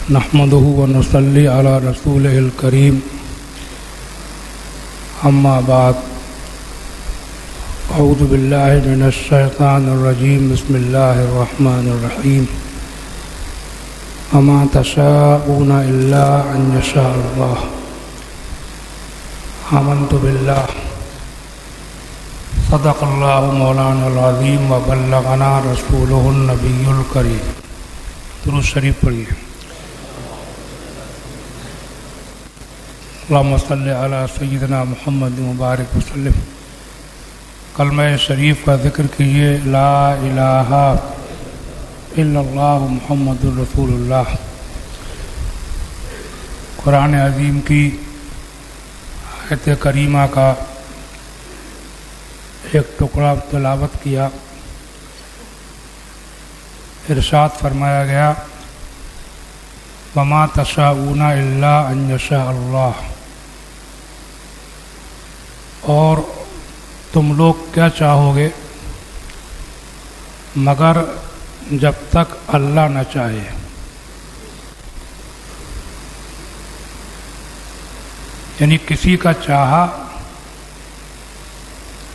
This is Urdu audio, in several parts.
نحمده ونصلي على رسوله الكريم اما بعد اعوذ بالله من الشيطان الرجيم بسم الله الرحمن الرحيم وما تشاءون الا ان يشاء الله آمنت بالله صدق الله مولانا العظيم وبلغنا رسوله النبي الكريم. درود شریف پڑھیے. اللہم صلی علی سیدنا محمد مبارک وسلم. کلمہ شریف کا ذکر کیجیے. لا الہ الا اللہ محمد رسول اللہ. قرآن عظیم کی آیت کریمہ کا ایک ٹکڑا تلاوت کیا. ارشاد فرمایا گیا وما تشاءون الا ان یشاء اللہ. اور تم لوگ کیا چاہو گے مگر جب تک اللہ نہ چاہے. یعنی کسی کا چاہا،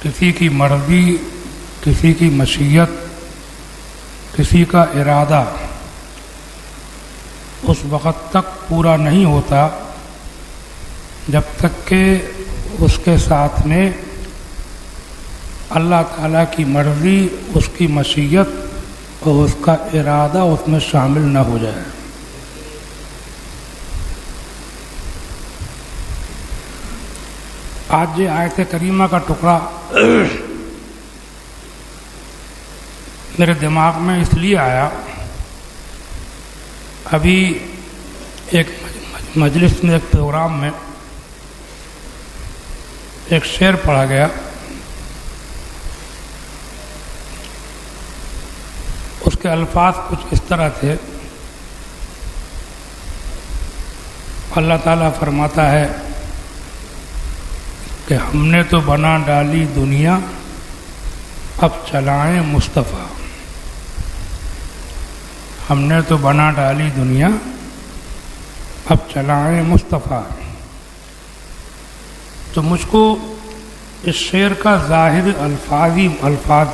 کسی کی مرضی، کسی کی مشیت، کسی کا ارادہ اس وقت تک پورا نہیں ہوتا جب تک کہ اس کے ساتھ میں اللہ تعالیٰ کی مرضی، اس کی مشیت اور اس کا ارادہ اس میں شامل نہ ہو جائے. آج یہ آیت کریمہ کا ٹکڑا میرے دماغ میں اس لیے آیا، ابھی ایک مجلس میں، ایک پروگرام میں ایک شعر پڑھا گیا. اس کے الفاظ کچھ اس طرح تھے. اللہ تعالیٰ فرماتا ہے کہ ہم نے تو بنا ڈالی دنیا، اب چلائیں مصطفیٰ. ہم نے تو بنا ڈالی دنیا، اب چلائیں مصطفیٰ. تو مجھ کو اس شعر کا ظاہر الفاظ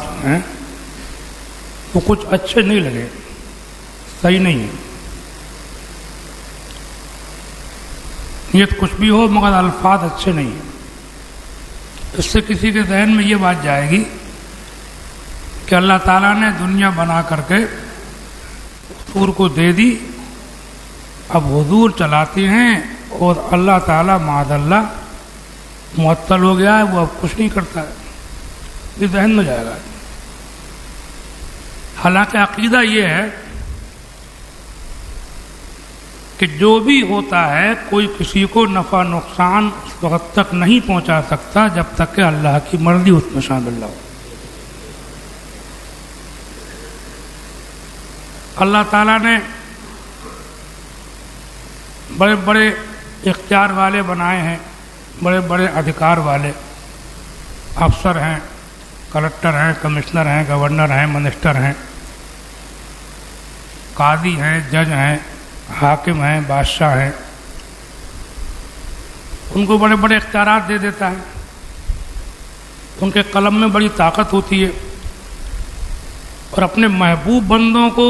جو ہیں وہ کچھ اچھے نہیں لگے، صحیح نہیں ہے. نیت کچھ بھی ہو مگر الفاظ اچھے نہیں ہیں. اس سے کسی کے ذہن میں یہ بات جائے گی کہ اللہ تعالیٰ نے دنیا بنا کر کے حضور کو دے دی، اب حضور چلاتے ہیں اور اللہ تعالیٰ معاذ اللہ معطل ہو گیا ہے، وہ اب کچھ نہیں کرتا ہے. یہ ذہن میں جائے گا. حالانکہ عقیدہ یہ ہے کہ جو بھی ہوتا ہے کوئی کسی کو نفع نقصان اس وقت تک نہیں پہنچا سکتا جب تک کہ اللہ کی مرضی اس میں شامل نہ ہو. اللہ تعالیٰ نے بڑے بڑے اختیار والے بنائے ہیں، بڑے بڑے ادھیکار والے. افسر ہیں، کلکٹر ہیں، کمشنر ہیں، گورنر ہیں، منسٹر ہیں، قاضی ہیں، جج ہیں، حاکم ہیں، بادشاہ ہیں. ان کو بڑے بڑے اختیارات دے دیتا ہے. ان کے قلم میں بڑی طاقت ہوتی ہے. اور اپنے محبوب بندوں کو،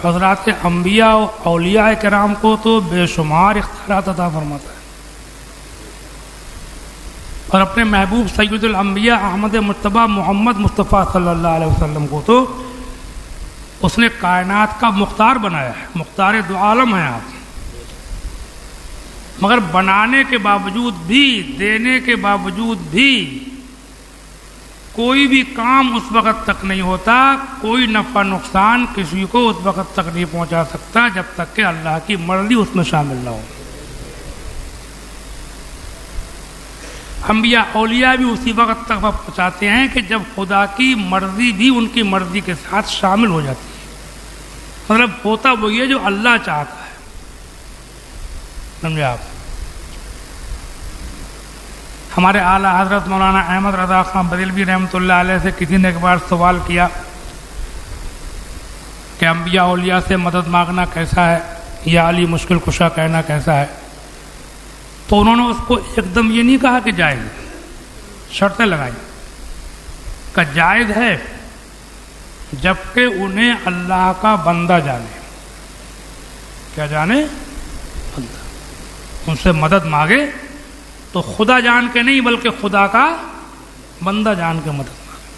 حضرات انبیاء و اولیاء کرام کو تو بے شمار اختیارات عطا فرماتا ہے. اور اپنے محبوب سید الانبیاء احمد مجتبیٰ محمد مصطفیٰ صلی اللہ علیہ وسلم کو تو اس نے کائنات کا مختار بنایا ہے. مختار دو عالم ہیں آپ. مگر بنانے کے باوجود بھی، دینے کے باوجود بھی کوئی بھی کام اس وقت تک نہیں ہوتا، کوئی نفع نقصان کسی کو اس وقت تک نہیں پہنچا سکتا جب تک کہ اللہ کی مرضی اس میں شامل نہ ہو. انبیاء اولیاء بھی اسی وقت تک پہنچاتے ہیں کہ جب خدا کی مرضی بھی ان کی مرضی کے ساتھ شامل ہو جاتی ہے. مطلب ہوتا وہی ہے جو اللہ چاہتا ہے. سمجھے آپ؟ ہمارے اعلیٰ حضرت مولانا احمد رضا خان بریلوی رحمۃ اللہ علیہ سے کسی نے ایک بار سوال کیا کہ انبیاء اولیاء سے مدد مانگنا کیسا ہے؟ یا علی مشکل کشا کہنا کیسا ہے، تو انہوں نے اس کو ایک دم یہ نہیں کہا کہ جائز، شرطیں لگائی کہ جائز ہے جبکہ انہیں اللہ کا بندہ جانے. کیا جانے؟ بندہ. ان سے مدد مانگے تو خدا جان کے نہیں بلکہ خدا کا بندہ جان کے مدد مانگے،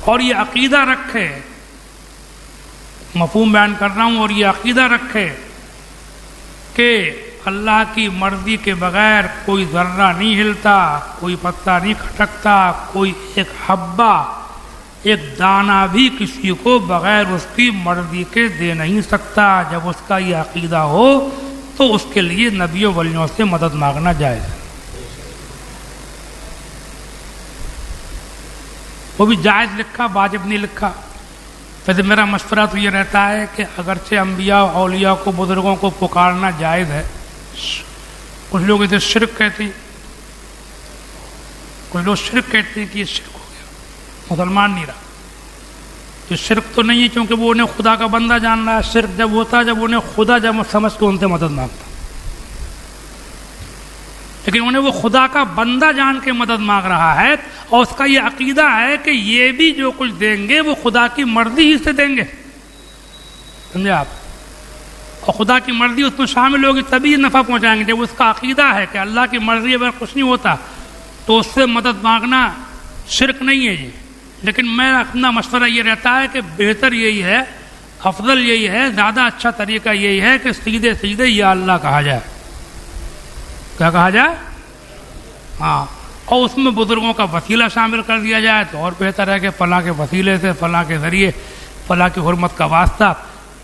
اور یہ عقیدہ رکھے، مفہوم بیان کر رہا ہوں، اور یہ عقیدہ رکھے کہ اللہ کی مرضی کے بغیر کوئی ذرہ نہیں ہلتا، کوئی پتا نہیں کھٹکتا، کوئی ایک حبہ، ایک دانہ بھی کسی کو بغیر اس کی مرضی کے دے نہیں سکتا. جب اس کا یہ عقیدہ ہو تو اس کے لیے نبیوں ولیوں سے مدد مانگنا جائز ہے. وہ بھی جائز لکھا، واجب نہیں لکھا. ویسے میرا مشورہ تو یہ رہتا ہے کہ اگرچہ انبیاء اولیاء کو، بزرگوں کو پکارنا جائز ہے، کچھ لوگ اسے شرک کہتے ہیں، کچھ لوگ شرک کہتے ہیں کہ یہ شرک ہو گیا، مسلمان نہیں رہا. یہ شرک تو نہیں ہے کیونکہ وہ انہیں خدا کا بندہ جان رہا ہے. شرک جب ہوتا ہے جب انہیں خدا جب سمجھ کے ان سے مدد مانگتا، لیکن انہیں وہ خدا کا بندہ جان کے مدد مانگ رہا ہے اور اس کا یہ عقیدہ ہے کہ یہ بھی جو کچھ دیں گے وہ خدا کی مرضی ہی سے دیں گے. سمجھے آپ؟ اور خدا کی مرضی اس میں شامل ہوگی تبھی نفع پہنچائیں گے. جب اس کا عقیدہ ہے کہ اللہ کی مرضی اگر کچھ نہیں ہوتا تو اس سے مدد مانگنا شرک نہیں ہے جی. لیکن میرا اپنا مشورہ یہ رہتا ہے کہ بہتر یہی ہے، افضل یہی ہے، زیادہ اچھا طریقہ یہی ہے کہ سیدھے سیدھے یا اللہ کہا جائے. کیا کہا جائے؟ ہاں. اور اس میں بزرگوں کا وسیلہ شامل کر دیا جائے تو اور بہتر ہے کہ فلاں کے وسیلے سے، فلاں کے ذریعے، فلاں کی حرمت کا واسطہ،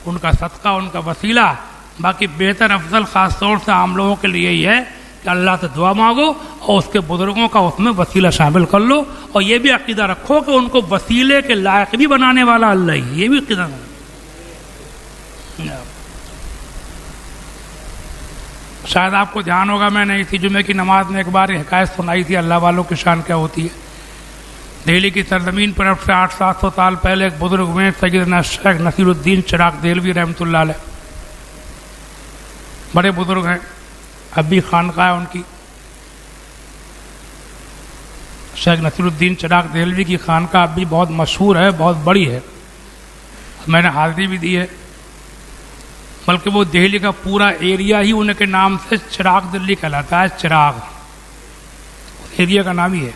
ان کا صدقہ، ان کا وسیلہ. باقی بہتر افضل خاص طور سے عام لوگوں کے لیے یہی ہے کہ اللہ سے دعا مانگو اور اس کے بزرگوں کا اس میں وسیلہ شامل کر لو، اور یہ بھی عقیدہ رکھو کہ ان کو وسیلے کے لائق بھی بنانے والا اللہ ہی. یہ بھی عقیدہ ہے. شاید آپ کو دھیان ہوگا، میں نے اسی جمعے کی نماز میں ایک بار حکایت سنائی تھی اللہ والوں کی شان کیا ہوتی ہے. دہلی کی سرزمین پر اب سے 800-700 سال پہلے ایک بزرگ ہوئے سیدنا شیخ نصیر الدین چراغ دہلوی رحمۃ اللہ علیہ. بڑے بزرگ ہیں، اب بھی خانقاہ ہے ان کی. شیخ نصیر الدین چراغ دہلوی کی خانقاہ اب بھی بہت مشہور ہے، بہت بڑی ہے. میں نے حاضری بھی دی ہے، بلکہ وہ دہلی کا پورا ایریا ہی ان کے نام سے چراغ دہلی کہلاتا ہے. چراغ ایریا کا نام ہی ہے.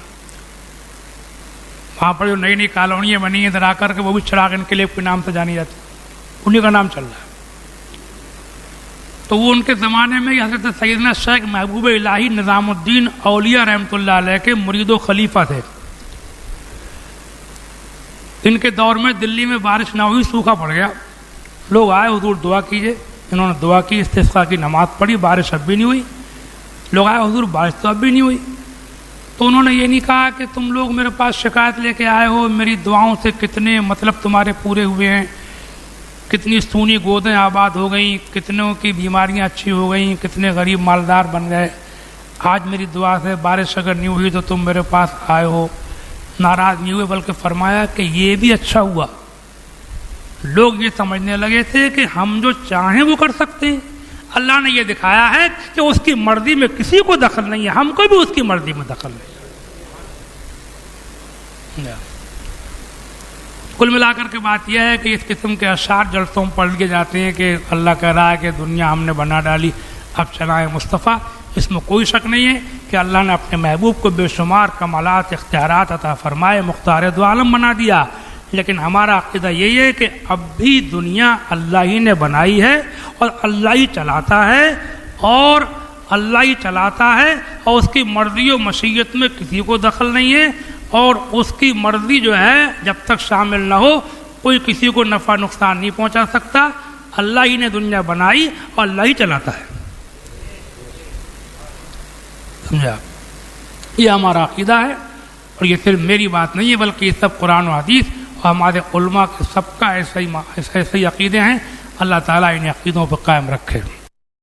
وہاں پر جو نئی نئی کالونیاں بنی ہیں ادھر آ کر کے وہ بھی چراغ ان کے لیے کوئی نام سے جانی جاتی، انہیں کا نام چل رہا ہے. تو وہ ان کے زمانے میں حضرت سیدنا شیخ محبوب الہی نظام الدین اولیاء رحمۃ اللہ علیہ کے مرید و خلیفہ تھے. ان کے دور میں دلی میں بارش نہ ہوئی، سوکھا پڑ گیا. لوگ آئے، حضور دعا کیجئے. انہوں نے دعا کی، استسقاء کی نماز پڑھی، بارش اب بھی نہیں ہوئی. لوگ آئے، حضور بارش تو اب بھی نہیں ہوئی. تو انہوں نے یہ نہیں کہا کہ تم لوگ میرے پاس شکایت لے کے آئے ہو، میری دعاؤں سے کتنے مطلب تمہارے پورے ہوئے ہیں، کتنی سونی گودیں آباد ہو گئیں، کتنوں کی بیماریاں اچھی ہو گئیں، کتنے غریب مالدار بن گئے. آج میری دعا سے بارش اگر نہیں ہوئی تو تم میرے پاس آئے ہو. ناراض نہیں ہوئے بلکہ فرمایا کہ یہ بھی اچھا ہوا. لوگ یہ سمجھنے لگے تھے کہ ہم جو چاہیں وہ کر سکتے ہیں. اللہ نے یہ دکھایا ہے کہ اس کی مرضی میں کسی کو دخل نہیں ہے، ہم کو بھی اس کی مرضی میں دخل نہیں. کل ملا کر کے بات یہ ہے کہ اس قسم کے اشعار جلسوں میں پڑھ لیے جاتے ہیں کہ اللہ کہہ رہا ہے کہ دنیا ہم نے بنا ڈالی، اب چلائیں مصطفیٰ. اس میں کوئی شک نہیں ہے کہ اللہ نے اپنے محبوب کو بے شمار کمالات، اختیارات عطا فرمائے، مختار دو عالم بنا دیا. لیکن ہمارا عقیدہ یہی ہے کہ اب بھی دنیا اللہ ہی نے بنائی ہے اور اللہ ہی چلاتا ہے، اور اللہ ہی چلاتا ہے، اور اس کی مرضی و مشیت میں کسی کو دخل نہیں ہے. اور اس کی مرضی جو ہے جب تک شامل نہ ہو کوئی کسی کو نفع نقصان نہیں پہنچا سکتا. اللہ ہی نے دنیا بنائی اور اللہ ہی چلاتا ہے. سمجھا؟ یہ ہمارا عقیدہ ہے، اور یہ صرف میری بات نہیں ہے بلکہ یہ سب قرآن و حدیث اور ہمارے علماء کے سب کا ایسے ہی عقیدے ہیں. اللہ تعالیٰ انہیں عقیدوں پر قائم رکھے.